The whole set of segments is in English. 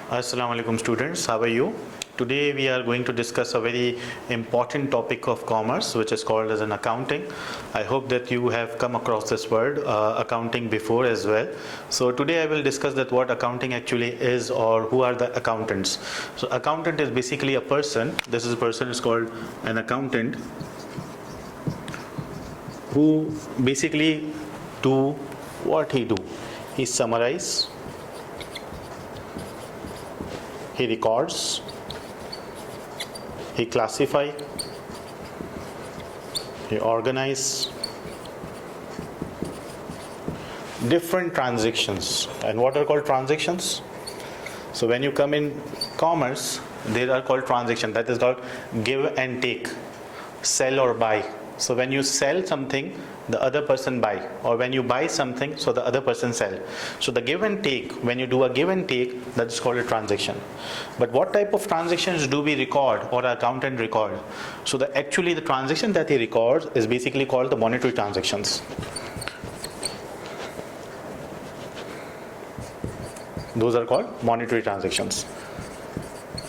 Assalamu alaikum students, how are you? Today we are going to discuss a very important topic of commerce, which is called as an accounting. I hope that you have come across this word accounting before as well. So today I will discuss that what accounting actually is, or who are the accountants. So accountant is basically a person. This is a person is called an accountant, who basically do what he do. He summarize, he records, he classify, he organize different transactions. And what are called transactions? So when you come in commerce, they are called transactions. That is called give and take, sell or buy. So when you sell something, the other person buy, or when you buy something, so the other person sell. So the give and take, when you do a give and take, that's called a transaction. But what type of transactions do we record, or an accountant record? So actually the transaction that he records is basically called the monetary transactions. Those are called monetary transactions.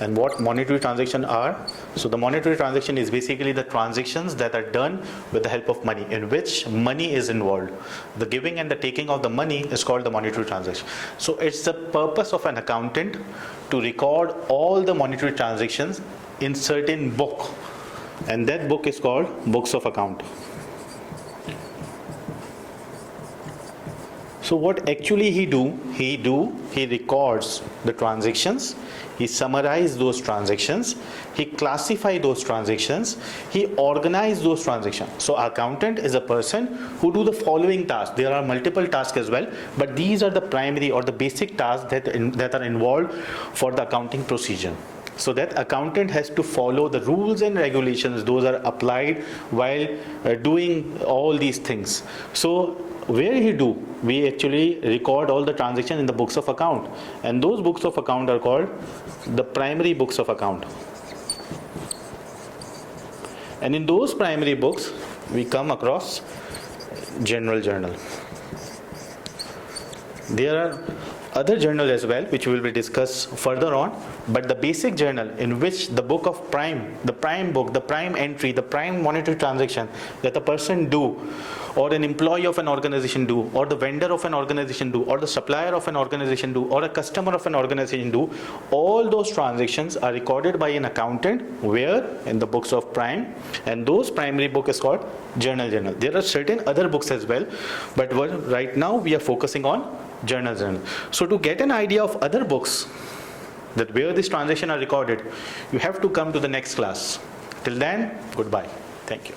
And what monetary transactions are? So the monetary transaction is basically the transactions that are done with the help of money, in which money is involved. The giving and the taking of the money is called the monetary transaction. So it's the purpose of an accountant to record all the monetary transactions in certain book, and that book is called books of account. So what actually he records the transactions, he summarizes those transactions, he classifies those transactions, he organizes those transactions. So accountant is a person who do the following tasks. There are multiple tasks as well, but these are the primary or the basic tasks that are involved for the accounting procedure. So that accountant has to follow the rules and regulations. Those are applied while doing all these things. So where we actually record all the transactions in the books of account, and those books of account are called the primary books of account. And in those primary books we come across general journal. There are other journal as well, which will be discussed further on, but the basic journal in which the book of prime, the prime book, the prime entry, the prime monetary transaction that a person do, or an employee of an organization do, or the vendor of an organization do, or the supplier of an organization do, or a customer of an organization do, all those transactions are recorded by an accountant where in the books of prime, and those primary book is called journal. There are certain other books as well, but right now we are focusing on journal. So to get an idea of other books that where these transactions are recorded, you have to come to the next class. Till then, goodbye. Thank you.